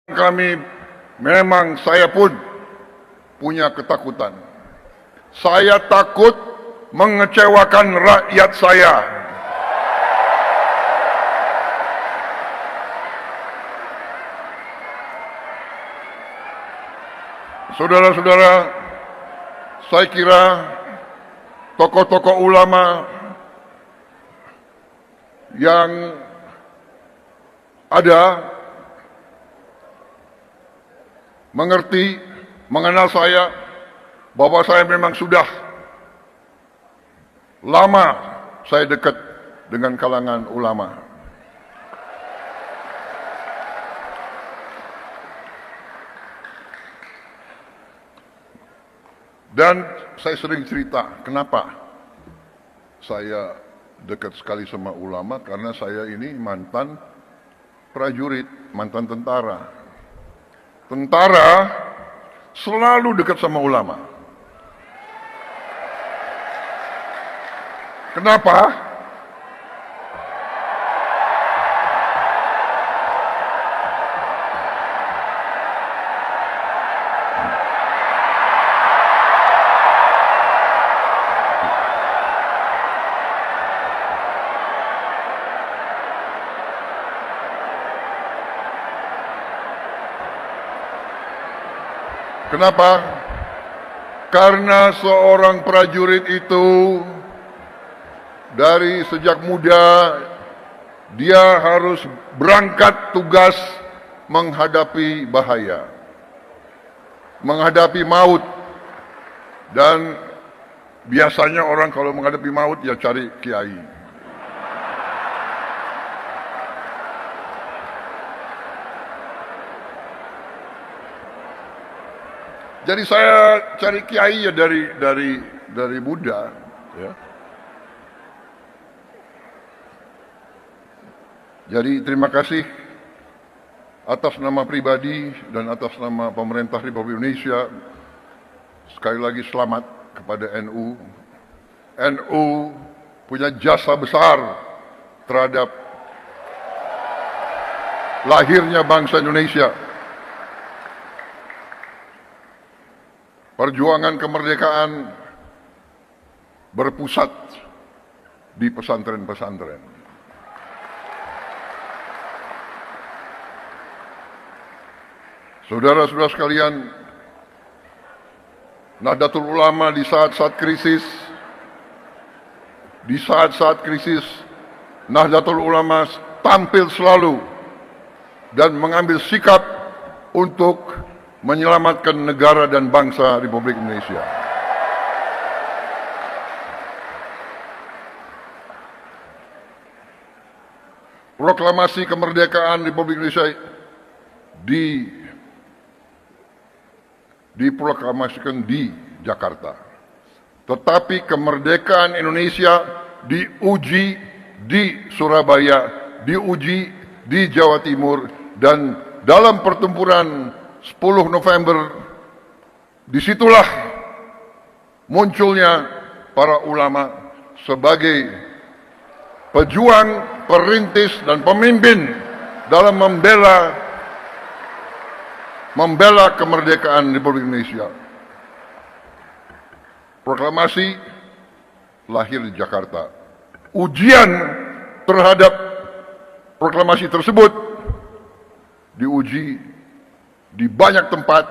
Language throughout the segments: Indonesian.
Saya pun punya ketakutan. Saya takut mengecewakan rakyat saya. Saudara-saudara, saya kira tokoh-tokoh ulama yang ada mengerti, mengenal saya, bahwa saya memang sudah lama saya dekat dengan kalangan ulama. Dan saya sering cerita, kenapa saya dekat sekali sama ulama, karena saya ini mantan prajurit, mantan tentara. Tentara selalu dekat sama ulama. Kenapa? Kenapa? Karena seorang prajurit itu dari sejak muda dia harus berangkat tugas menghadapi bahaya, menghadapi maut. Dan biasanya orang kalau menghadapi maut ya cari kiai. Jadi saya cari kiai ya dari Buddha, ya. Jadi terima kasih atas nama pribadi dan atas nama pemerintah Republik Indonesia. Sekali lagi selamat kepada NU. NU punya jasa besar terhadap lahirnya bangsa Indonesia. Perjuangan kemerdekaan berpusat di pesantren-pesantren. Saudara-saudara sekalian, Nahdlatul Ulama di saat-saat krisis, Nahdlatul Ulama tampil selalu dan mengambil sikap untuk menyelamatkan negara dan bangsa Republik Indonesia. Proklamasi kemerdekaan Republik Indonesia diproklamasikan di Jakarta. Tetapi kemerdekaan Indonesia diuji di Surabaya, diuji di Jawa Timur, dan dalam pertempuran 10 November, disitulah munculnya para ulama sebagai pejuang, perintis, dan pemimpin dalam membela kemerdekaan Republik Indonesia. Proklamasi lahir di Jakarta. Ujian terhadap proklamasi tersebut diuji di banyak tempat,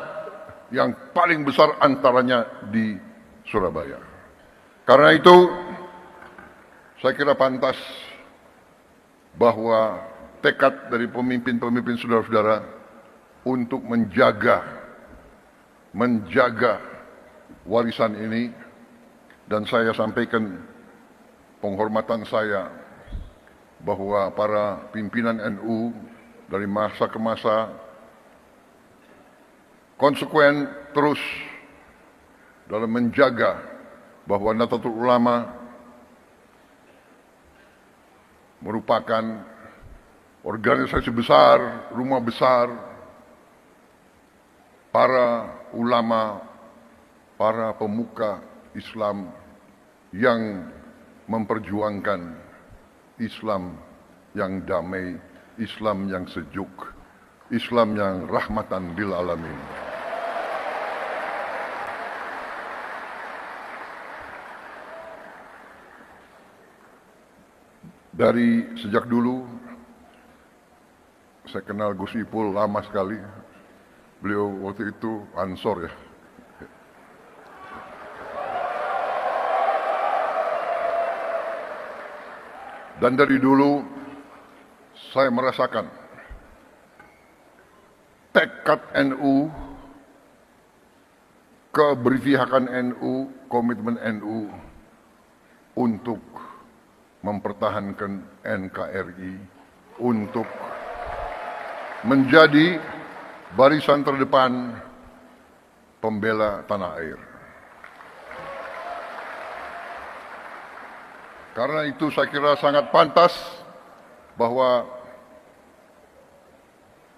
yang paling besar antaranya di Surabaya. Karena itu, saya kira pantas bahwa tekad dari pemimpin-pemimpin saudara-saudara untuk menjaga warisan ini, dan saya sampaikan penghormatan saya bahwa para pimpinan NU dari masa ke masa konsekuen terus dalam menjaga bahwa Nahdlatul Ulama merupakan organisasi besar, rumah besar para ulama, para pemuka Islam yang memperjuangkan Islam yang damai, Islam yang sejuk, Islam yang rahmatan lil alamin. Dari sejak dulu saya kenal Gus Ipul lama sekali. Beliau waktu itu Ansor ya. Dan dari dulu saya merasakan tekad NU, keberpihakan NU, komitmen NU untuk mempertahankan NKRI, untuk menjadi barisan terdepan pembela tanah air. Karena itu saya kira sangat pantas bahwa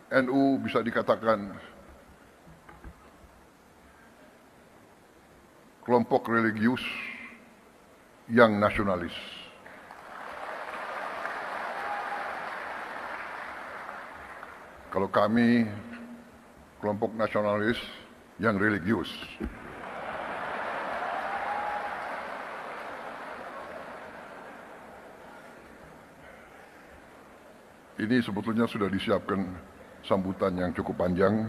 NU bisa dikatakan kelompok religius yang nasionalis. Kalau kami kelompok nasionalis yang religius. Ini sebetulnya sudah disiapkan sambutan yang cukup panjang.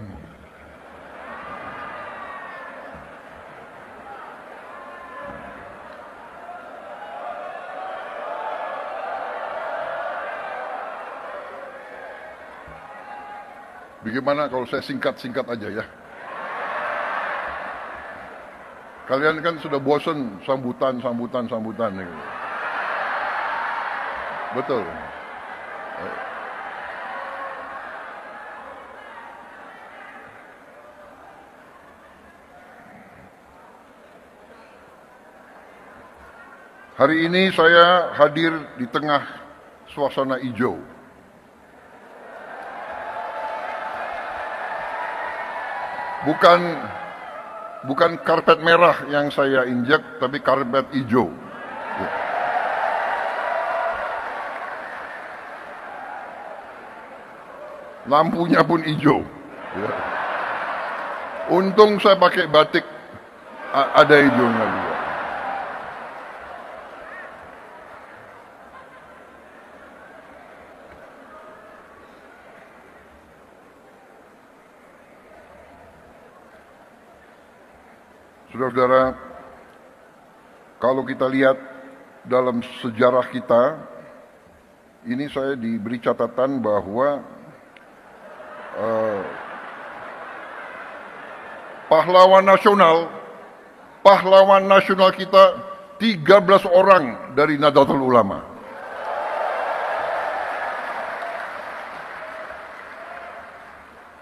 Bagaimana kalau saya singkat-singkat aja ya? Kalian kan sudah bosan sambutan. Gitu. Betul. Hari ini saya hadir di tengah suasana hijau. Bukan karpet merah yang saya injak, tapi karpet hijau. Lampunya pun hijau. Untung saya pakai batik, ada hijaunya juga. Saudara-saudara, kalau kita lihat dalam sejarah kita, ini saya diberi catatan bahwa pahlawan nasional kita 13 orang dari Nahdlatul Ulama.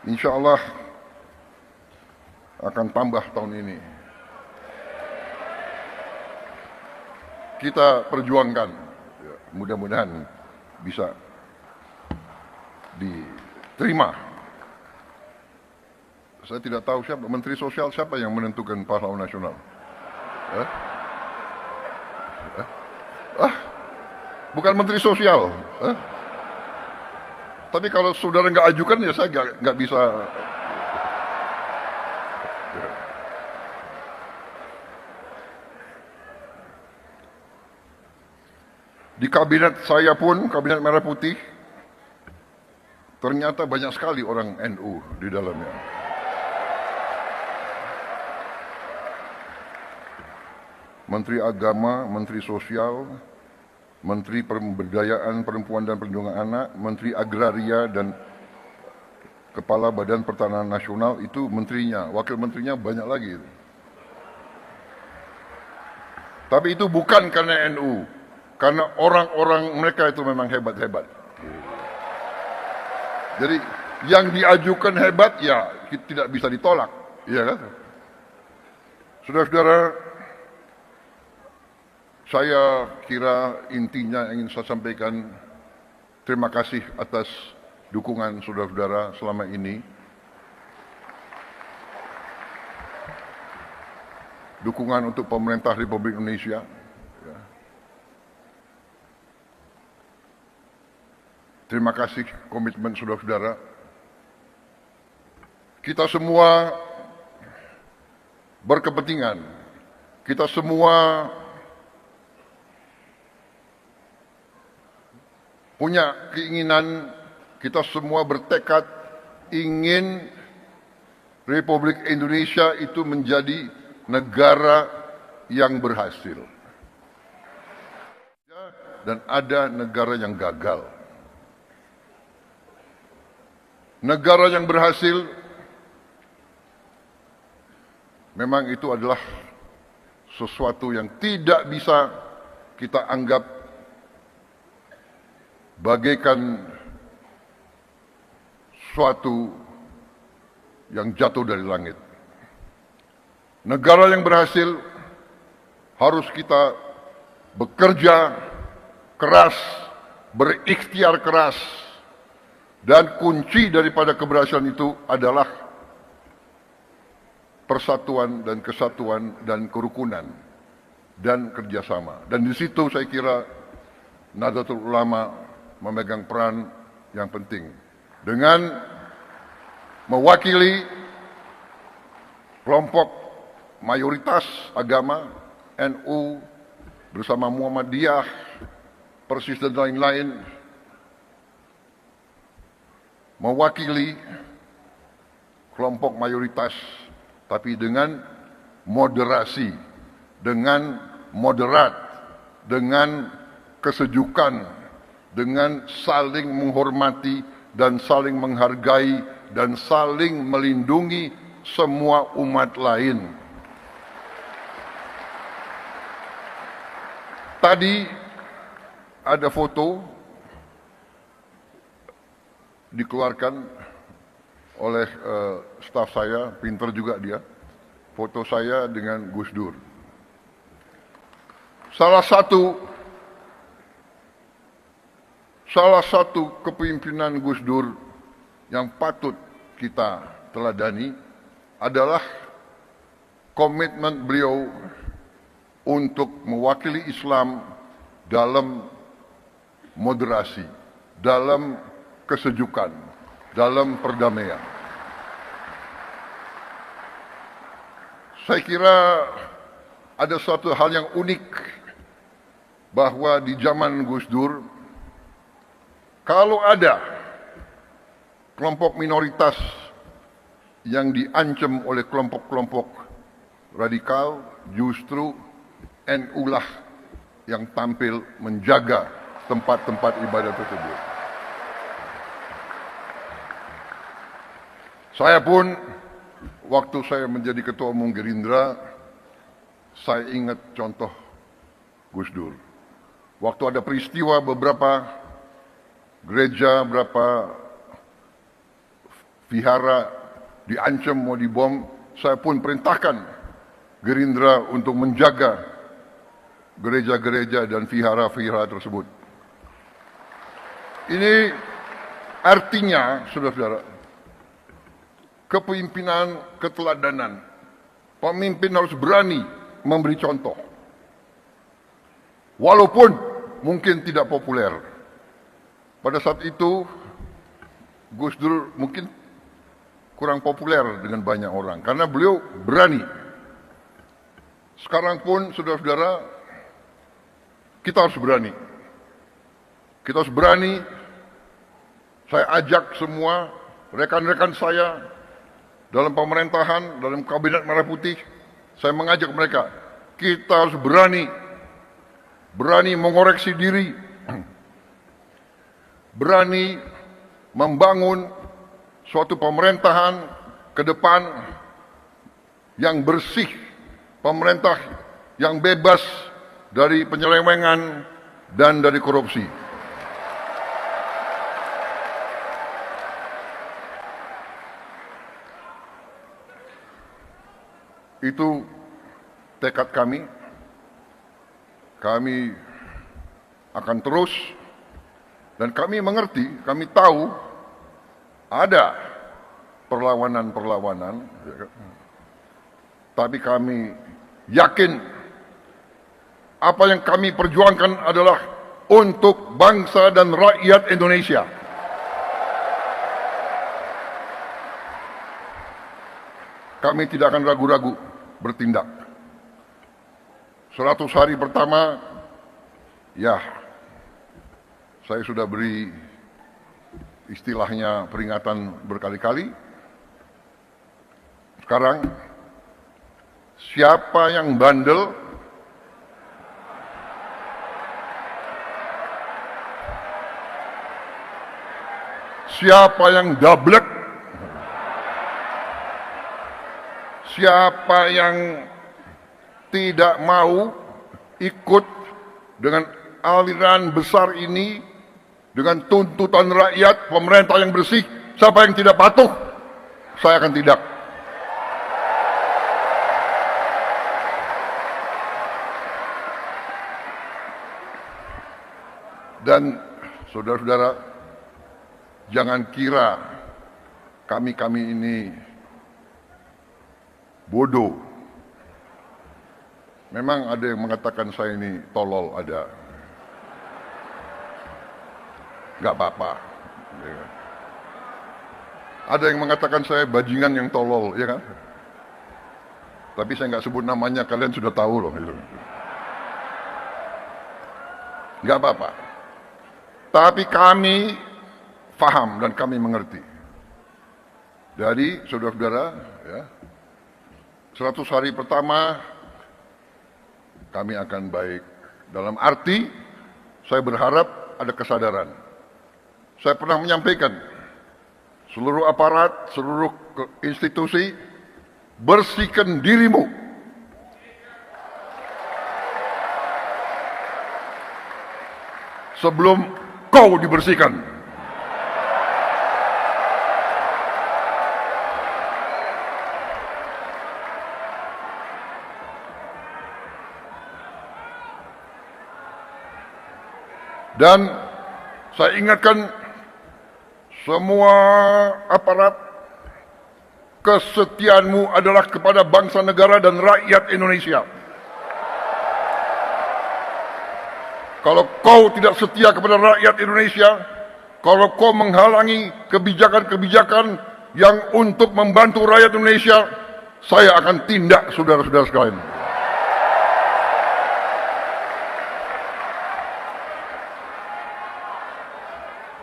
Insya Allah akan tambah tahun ini. Kita perjuangkan, mudah-mudahan bisa diterima. Saya tidak tahu siapa, Menteri Sosial siapa yang menentukan pahlawan nasional. Bukan Menteri Sosial. Tapi kalau saudara nggak ajukan ya saya nggak bisa. Di kabinet saya pun, kabinet Merah Putih, ternyata banyak sekali orang NU di dalamnya. Menteri Agama, Menteri Sosial, Menteri Pemberdayaan Perempuan dan Perlindungan Anak, Menteri Agraria dan Kepala Badan Pertanahan Nasional itu menterinya, wakil menterinya banyak lagi. Tapi itu bukan karena NU. Karena orang-orang mereka itu memang hebat-hebat. Jadi yang diajukan hebat ya tidak bisa ditolak. Iya kan? Saudara-saudara, saya kira intinya yang ingin saya sampaikan, terima kasih atas dukungan saudara-saudara selama ini. Dukungan untuk pemerintah Republik Indonesia. Terima kasih komitmen saudara-saudara kita semua berkepentingan, kita semua punya keinginan, kita semua bertekad ingin Republik Indonesia itu menjadi negara yang berhasil. Dan ada negara yang gagal. Negara yang berhasil memang itu adalah sesuatu yang tidak bisa kita anggap bagaikan suatu yang jatuh dari langit. Negara yang berhasil harus kita bekerja keras, berikhtiar keras, dan kunci daripada keberhasilan itu adalah persatuan dan kesatuan dan kerukunan dan kerjasama. Dan di situ saya kira Nahdlatul Ulama memegang peran yang penting dengan mewakili kelompok mayoritas agama NU bersama Muhammadiyah, Persis dan lain-lain, mewakili kelompok mayoritas tapi dengan moderasi, dengan moderat, dengan kesejukan, dengan saling menghormati dan saling menghargai dan saling melindungi semua umat lain. Tadi ada foto dikeluarkan oleh staf saya, pinter juga dia, foto saya dengan Gus Dur. Salah satu kepemimpinan Gus Dur yang patut kita teladani adalah komitmen beliau untuk mewakili Islam dalam moderasi, dalam kesejukan, dalam perdamaian. Saya kira ada suatu hal yang unik bahwa di zaman Gus Dur, kalau ada kelompok minoritas yang diancam oleh kelompok-kelompok radikal, justru NU lah yang tampil menjaga tempat-tempat ibadah tersebut. Saya pun, waktu saya menjadi ketua umum Gerindra, saya ingat contoh Gus Dur. Waktu ada peristiwa beberapa gereja, beberapa vihara diancam mau dibom, saya pun perintahkan Gerindra untuk menjaga gereja-gereja dan vihara-vihara tersebut. Ini artinya, saudara-saudara, kepemimpinan, keteladanan. Pemimpin harus berani memberi contoh. Walaupun mungkin tidak populer. Pada saat itu, Gus Dur mungkin kurang populer dengan banyak orang. Karena beliau berani. Sekarang pun, saudara-saudara, kita harus berani. Kita harus berani. Saya ajak semua rekan-rekan saya dalam pemerintahan, dalam kabinet Merah Putih, saya mengajak mereka, kita harus berani mengoreksi diri, berani membangun suatu pemerintahan ke depan yang bersih, pemerintah yang bebas dari penyelewengan dan dari korupsi. Itu tekad kami. Kami akan terus, dan kami mengerti, kami tahu ada perlawanan-perlawanan, tapi kami yakin apa yang kami perjuangkan adalah untuk bangsa dan rakyat Indonesia. kami tidak akan ragu-ragu bertindak. 100 hari pertama, ya, saya sudah beri istilahnya peringatan berkali-kali. Sekarang, siapa yang bandel, siapa yang dablek, siapa yang tidak mau ikut dengan aliran besar ini, dengan tuntutan rakyat, pemerintah yang bersih, siapa yang tidak patuh, saya akan tidak. Dan saudara-saudara, jangan kira kami ini bodoh. Memang ada yang mengatakan saya ini tolol, ada. Nggak apa-apa. Ya. Ada yang mengatakan saya bajingan yang tolol, ya kan? Tapi saya nggak sebut namanya, kalian sudah tahu loh. Gitu. Nggak apa-apa. Tapi kami paham dan kami mengerti. Jadi saudara-saudara, ya, 100 hari pertama kami akan baik. Dalam arti, saya berharap ada kesadaran. Saya pernah menyampaikan, seluruh aparat, seluruh institusi, bersihkan dirimu. Sebelum kau dibersihkan. Dan saya ingatkan semua aparat, kesetiaanmu adalah kepada bangsa negara dan rakyat Indonesia. Kalau kau tidak setia kepada rakyat Indonesia, kalau kau menghalangi kebijakan-kebijakan yang untuk membantu rakyat Indonesia, saya akan tindak, saudara-saudara sekalian.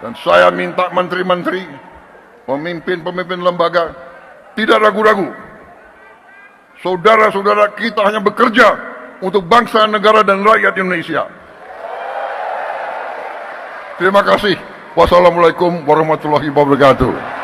Dan saya minta menteri-menteri, pemimpin-pemimpin lembaga, tidak ragu-ragu. Saudara-saudara kita hanya bekerja untuk bangsa, negara, dan rakyat Indonesia. Terima kasih. Wassalamualaikum warahmatullahi wabarakatuh.